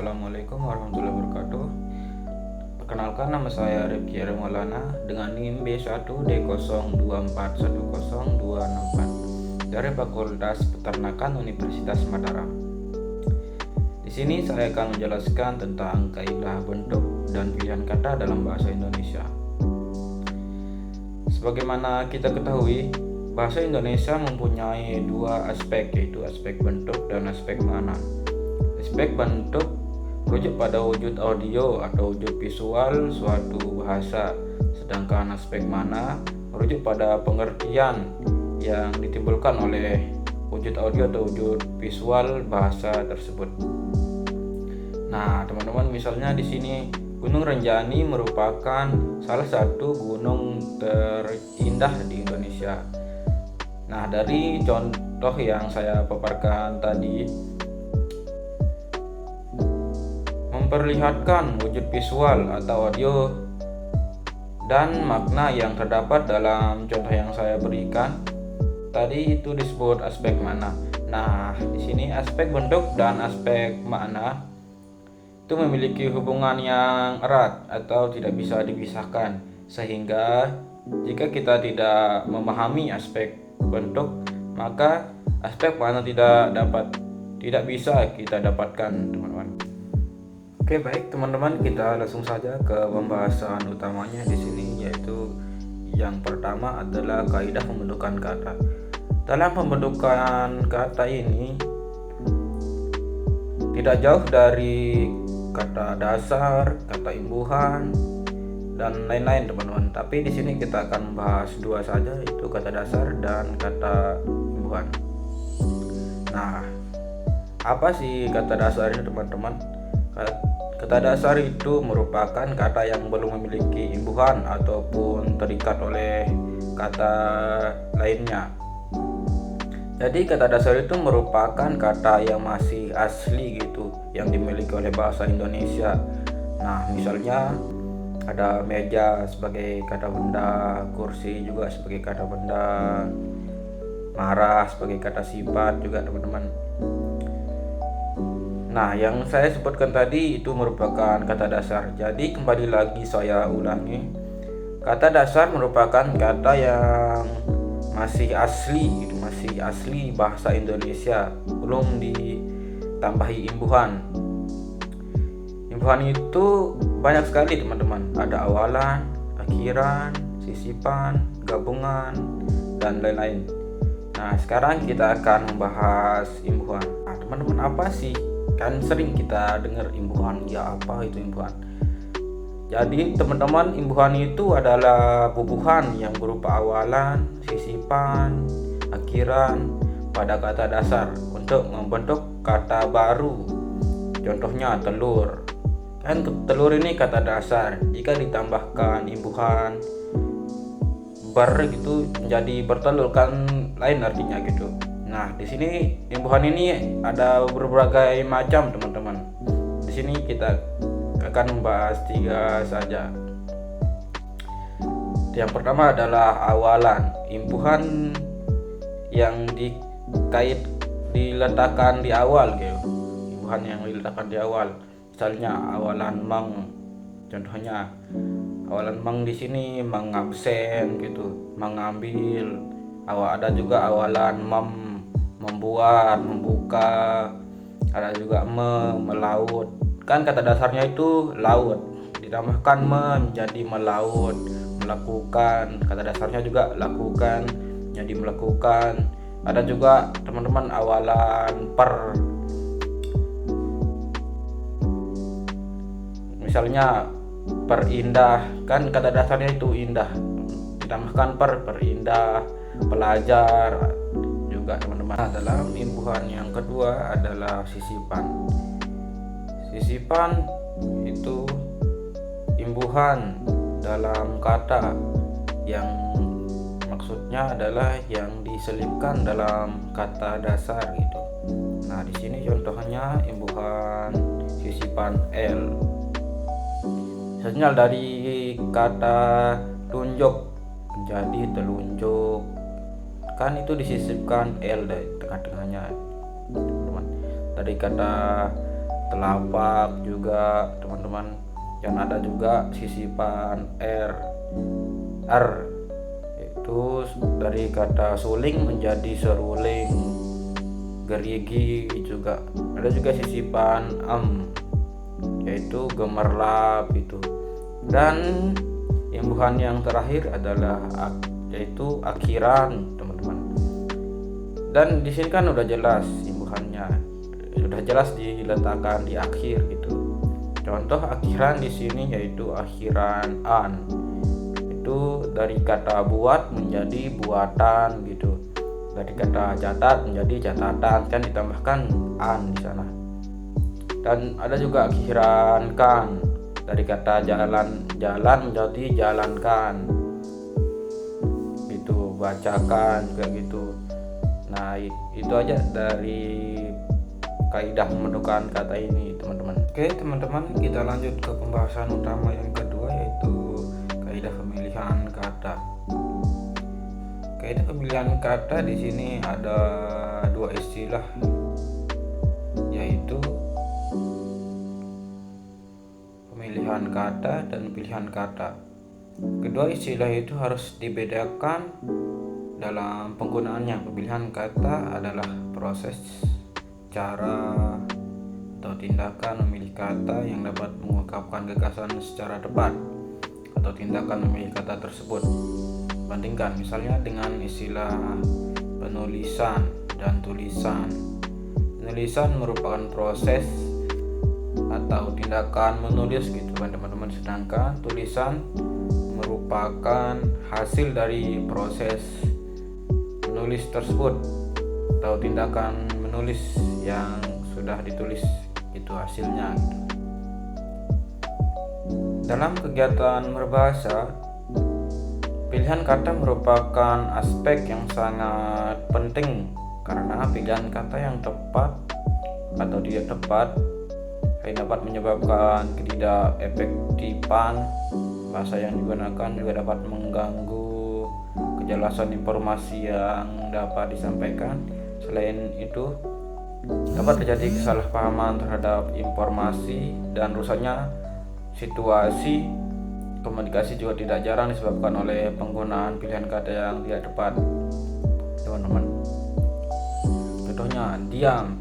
Assalamualaikum warahmatullahi wabarakatuh. Perkenalkan, nama saya Rifki Maulana dengan NIM B1D02410264 dari Fakultas Peternakan Universitas Mataram. Di sini saya akan menjelaskan tentang kaidah bentuk dan pilihan kata dalam bahasa Indonesia. Sebagaimana kita ketahui, bahasa Indonesia mempunyai dua aspek, yaitu aspek bentuk dan aspek makna. Aspek bentuk merujuk pada wujud audio atau wujud visual suatu bahasa, sedangkan aspek makna merujuk pada pengertian yang ditimbulkan oleh wujud audio atau wujud visual bahasa tersebut. Nah, teman-teman, misalnya di sini Gunung Rinjani merupakan salah satu gunung terindah di Indonesia. Nah, dari contoh yang saya paparkan tadi memperlihatkan wujud visual atau audio dan makna yang terdapat dalam contoh yang saya berikan tadi, itu disebut aspek makna. Nah, di sini aspek bentuk dan aspek makna itu memiliki hubungan yang erat atau tidak bisa dipisahkan, sehingga jika kita tidak memahami aspek bentuk, maka aspek makna tidak bisa kita dapatkan, teman-teman. Oke, baik teman-teman, kita langsung saja ke pembahasan utamanya di sini, yaitu yang pertama adalah kaidah pembentukan kata. Dalam pembentukan kata ini tidak jauh dari kata dasar, kata imbuhan, dan lain-lain, teman-teman. Tapi di sini kita akan membahas dua saja, yaitu kata dasar dan kata imbuhan. Nah, apa sih kata dasar ini, teman-teman? Kata dasar itu merupakan kata yang belum memiliki imbuhan ataupun terikat oleh kata lainnya. Jadi kata dasar itu merupakan kata yang masih asli gitu, yang dimiliki oleh bahasa Indonesia. Nah, misalnya ada meja sebagai kata benda, kursi juga sebagai kata benda, marah sebagai kata sifat juga, teman-teman. Nah, yang saya sebutkan tadi itu merupakan kata dasar. Jadi kembali lagi saya ulangi, kata dasar merupakan kata yang masih asli bahasa Indonesia, belum ditambahi imbuhan. Imbuhan itu banyak sekali, teman-teman. Ada awalan, akhiran, sisipan, gabungan, dan lain-lain. Nah, sekarang kita akan membahas imbuhan. Nah, teman-teman, apa sih? Kan sering kita dengar imbuhan. Ya, apa itu imbuhan? Jadi teman-teman, imbuhan itu adalah bubuhan yang berupa awalan, sisipan, akhiran pada kata dasar untuk membentuk kata baru. Contohnya telur. Kan telur ini kata dasar. Jika ditambahkan imbuhan ber gitu menjadi bertelur, kan lain artinya gitu. Nah, di sini imbuhan ini ada berbagai macam, teman-teman. Di sini kita akan membahas 3 saja. Yang pertama adalah awalan, imbuhan yang diletakkan di awal gitu. Imbuhan yang diletakkan di awal. Misalnya awalan meng. Contohnya awalan meng di sini mengabsen gitu, mengambil. Ada juga awalan membuat, membuka, ada juga melaut. Kan kata dasarnya itu laut, ditambahkan menjadi melaut, melakukan. Kata dasarnya juga lakukan, jadi melakukan. Ada juga, teman-teman, awalan per. Misalnya perindah, kan kata dasarnya itu indah, ditambahkan perindah, pelajar juga, teman-teman. Nah, dalam imbuhan yang kedua adalah sisipan. Sisipan itu imbuhan dalam kata yang maksudnya adalah yang diselipkan dalam kata dasar gitu. Nah, di sini contohnya imbuhan sisipan L. Misalnya dari kata tunjuk menjadi telunjuk, kan itu disisipkan L dari tengah-tengahnya, teman-teman. Dari kata telapak juga teman-teman, yang ada juga sisipan R, itu dari kata suling menjadi seruling. Gerigi juga ada, juga sisipan yaitu gemerlap itu. Dan imbuhan yang terakhir adalah yaitu akhiran teman-teman. Dan di sini kan udah jelas imbuhannya, udah jelas diletakkan di akhir gitu. Contoh akhiran di sini yaitu akhiran an, itu dari kata buat menjadi buatan gitu, dari kata catat menjadi catatan, kan ditambahkan an di sana. Dan ada juga akhiran kan, dari kata jalan menjadi jalankan gitu, bacakan kayak gitu. Nah itu aja dari kaidah pembentukan kata ini teman-teman. Oke teman-teman, kita lanjut ke pembahasan utama yang kedua, yaitu kaidah pemilihan kata. Kaidah pemilihan kata di sini ada dua istilah, yaitu pemilihan kata dan pilihan kata. Kedua istilah itu harus dibedakan dalam penggunaannya. Pemilihan kata adalah proses, cara, atau tindakan memilih kata yang dapat mengungkapkan gagasan secara tepat, atau tindakan memilih kata tersebut. Bandingkan misalnya dengan istilah penulisan dan tulisan. Penulisan merupakan proses atau tindakan menulis gitu kan teman-teman, sedangkan tulisan merupakan hasil dari proses menulis tersebut atau tindakan menulis yang sudah ditulis, itu hasilnya gitu. Dalam kegiatan berbahasa, pilihan kata merupakan aspek yang sangat penting, karena pilihan kata yang tepat atau tidak tepat dapat menyebabkan ketidakefektifan bahasa yang digunakan, juga dapat mengganggu kejelasan informasi yang dapat disampaikan. Selain itu, dapat terjadi kesalahpahaman terhadap informasi, dan rusaknya situasi komunikasi juga tidak jarang disebabkan oleh penggunaan pilihan kata yang tidak tepat teman-teman. Contohnya, diam,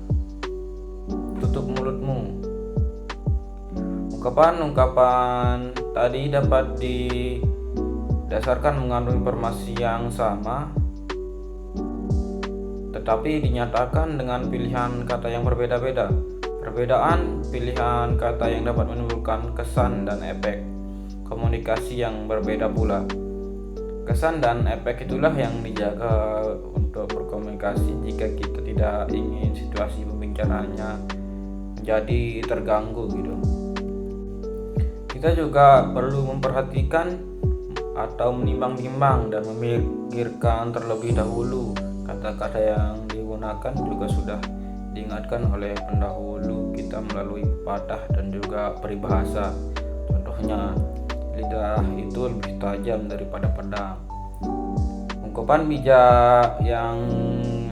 tutup mulutmu. Ungkapan-ungkapan tadi dapat didasarkan mengandung informasi yang sama, tetapi dinyatakan dengan pilihan kata yang berbeda-beda. Perbedaan pilihan kata yang dapat menimbulkan kesan dan efek komunikasi yang berbeda pula. Kesan dan efek itulah yang dijaga untuk berkomunikasi jika kita tidak ingin situasi pembicaraannya menjadi terganggu gitu. Kita juga perlu memperhatikan atau menimbang-nimbang dan memikirkan terlebih dahulu. Kata-kata yang digunakan juga sudah diingatkan oleh pendahulu kita melalui pepatah dan juga peribahasa. Contohnya, lidah itu lebih tajam daripada pedang. Ungkapan bijak yang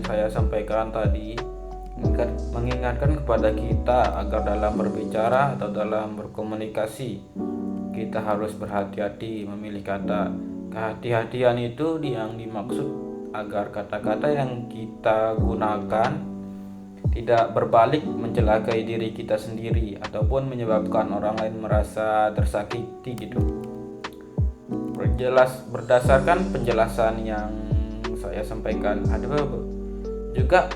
saya sampaikan tadi mengingatkan kepada kita agar dalam berbicara atau dalam berkomunikasi kita harus berhati-hati memilih kata. Kehati-hatian itu yang dimaksud agar kata-kata yang kita gunakan tidak berbalik mencelakai diri kita sendiri ataupun menyebabkan orang lain merasa tersakiti gitu. Berdasarkan penjelasan yang saya sampaikan, ada juga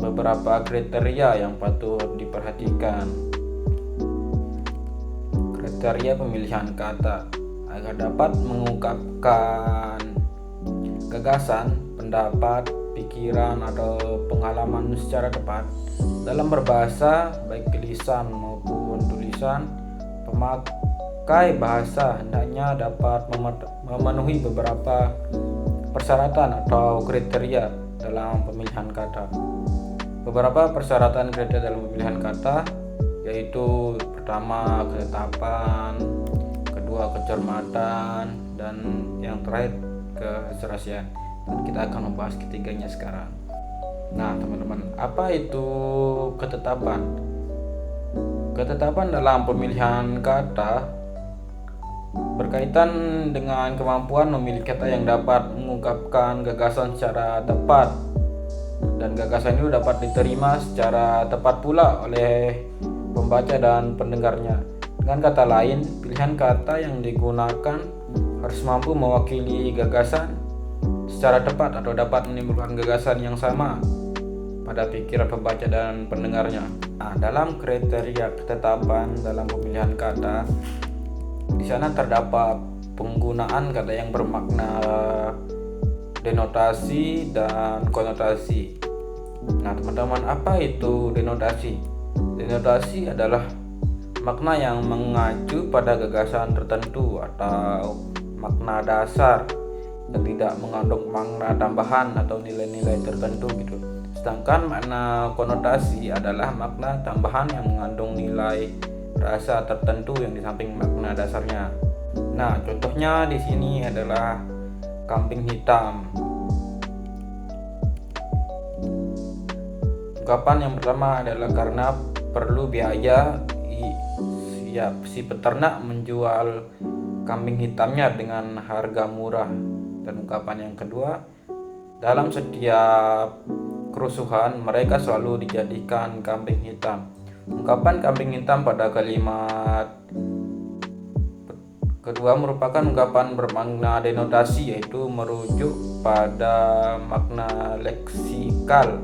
beberapa kriteria yang patut diperhatikan. Kriteria pemilihan kata agar dapat mengungkapkan gagasan, pendapat, pikiran, atau pengalaman secara tepat. Dalam berbahasa, baik lisan maupun tulisan, pemakai bahasa hendaknya dapat memenuhi beberapa persyaratan atau kriteria dalam pemilihan kata. Beberapa persyaratan kriteria dalam pemilihan kata yaitu: pertama, ketetapan; kedua, kecermatan; dan yang terakhir, keserasian. Dan kita akan membahas ketiganya sekarang. Nah teman-teman, apa itu ketetapan? Ketetapan dalam pemilihan kata berkaitan dengan kemampuan memilih kata yang dapat mengungkapkan gagasan secara tepat, dan gagasan itu dapat diterima secara tepat pula oleh pembaca dan pendengarnya. Dengan kata lain, pilihan kata yang digunakan harus mampu mewakili gagasan secara tepat atau dapat menimbulkan gagasan yang sama pada pikiran pembaca dan pendengarnya. Nah, dalam kriteria ketetapan dalam pemilihan kata, di sana terdapat penggunaan kata yang bermakna denotasi dan konotasi. Nah, teman-teman, apa itu denotasi? Denotasi adalah makna yang mengacu pada gagasan tertentu atau makna dasar yang tidak mengandung makna tambahan atau nilai-nilai tertentu gitu. Sedangkan makna konotasi adalah makna tambahan yang mengandung nilai rasa tertentu yang di samping makna dasarnya. Nah, contohnya di sini adalah kambing hitam. Ungkapan yang pertama adalah karena perlu biaya, si peternak menjual kambing hitamnya dengan harga murah. Dan ungkapan yang kedua, dalam setiap kerusuhan mereka selalu dijadikan kambing hitam. Ungkapan kambing hitam pada kalimat kedua merupakan ungkapan bermakna denotasi, yaitu merujuk pada makna leksikal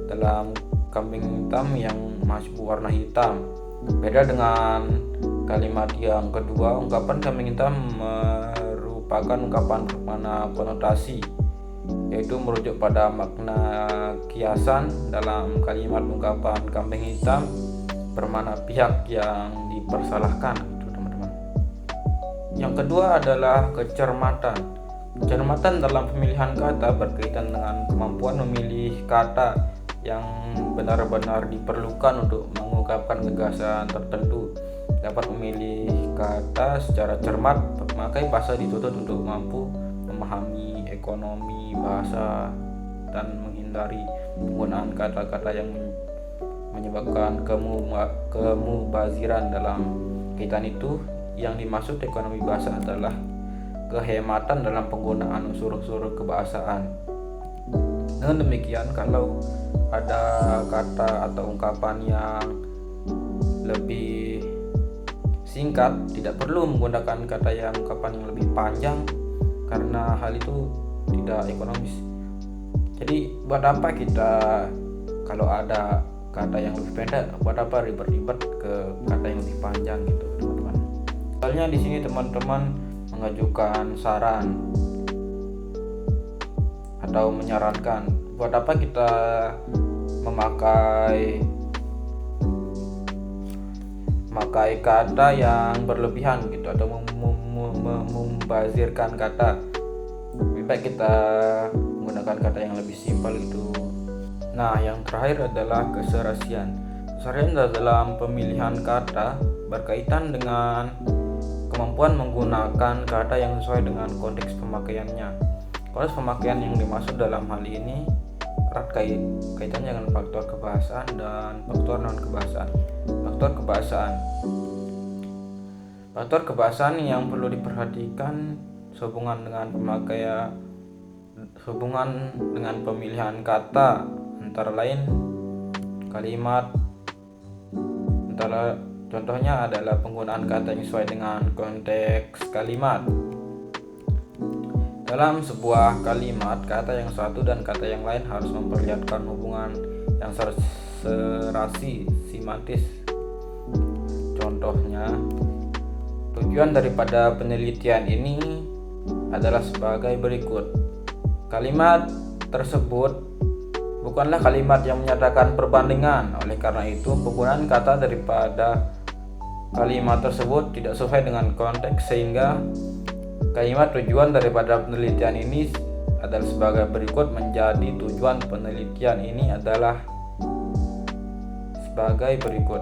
dalam kambing hitam yang masih berwarna hitam. Beda dengan kalimat yang kedua, ungkapan kambing hitam merupakan ungkapan bermakna konotasi, yaitu merujuk pada makna kiasan dalam kalimat ungkapan kambing hitam bermakna pihak yang dipersalahkan gitu, teman-teman. Yang kedua adalah kecermatan. Kecermatan dalam pemilihan kata berkaitan dengan kemampuan memilih kata yang benar-benar diperlukan untuk mengungkapkan gagasan tertentu. Dapat memilih kata secara cermat, memakai bahasa dituntut untuk mampu memahami ekonomi bahasa dan menghindari penggunaan kata-kata yang menyebabkan kemubaziran. Dalam kaitan itu, yang dimaksud ekonomi bahasa adalah kehematan dalam penggunaan unsur-unsur kebahasaan. Dengan demikian, kalau ada kata atau ungkapan yang lebih singkat, tidak perlu menggunakan kata yang ungkapan yang lebih panjang karena hal itu tidak ekonomis. Jadi buat apa kita kalau ada kata yang lebih pendek, buat apa ribet-ribet ke kata yang lebih panjang gitu, teman-teman. Soalnya di sini teman-teman mengajukan saran atau menyarankan, buat apa kita memakai kata yang berlebihan gitu atau membazirkan kata. Lebih baik kita menggunakan kata yang lebih simpel gitu. Nah, yang terakhir adalah keserasian. Keserasian dalam pemilihan kata berkaitan dengan kemampuan menggunakan kata yang sesuai dengan konteks pemakaiannya. Konteks pemakaian yang dimaksud dalam hal ini erat kaitannya dengan faktor kebahasaan dan faktor non-kebahasaan. Faktor kebahasaan yang perlu diperhatikan sehubungan dengan pemilihan kata, antara lain contohnya adalah penggunaan kata yang sesuai dengan konteks kalimat. Dalam sebuah kalimat, kata yang satu dan kata yang lain harus memperlihatkan hubungan yang serasi simantis. Contohnya, tujuan daripada penelitian ini adalah sebagai berikut. Kalimat tersebut bukanlah kalimat yang menyatakan perbandingan. Oleh karena itu, penggunaan kata daripada kalimat tersebut tidak sesuai dengan konteks, sehingga kalimat tujuan daripada penelitian ini adalah sebagai berikut menjadi tujuan penelitian ini adalah sebagai berikut.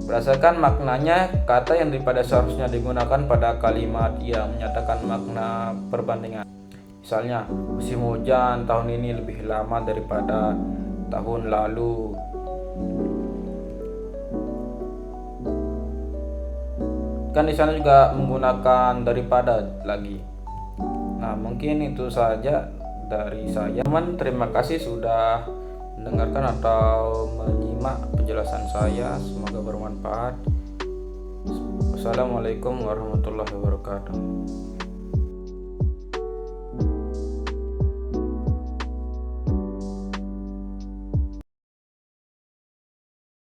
Berdasarkan maknanya, kata yang daripada seharusnya digunakan pada kalimat yang menyatakan makna perbandingan. Misalnya, musim hujan tahun ini lebih lama daripada tahun lalu. kan di sana juga menggunakan daripada lagi. Nah, mungkin itu saja dari saya. Teman, terima kasih sudah mendengarkan atau menyimak penjelasan saya. Semoga bermanfaat. Wassalamualaikum warahmatullahi wabarakatuh.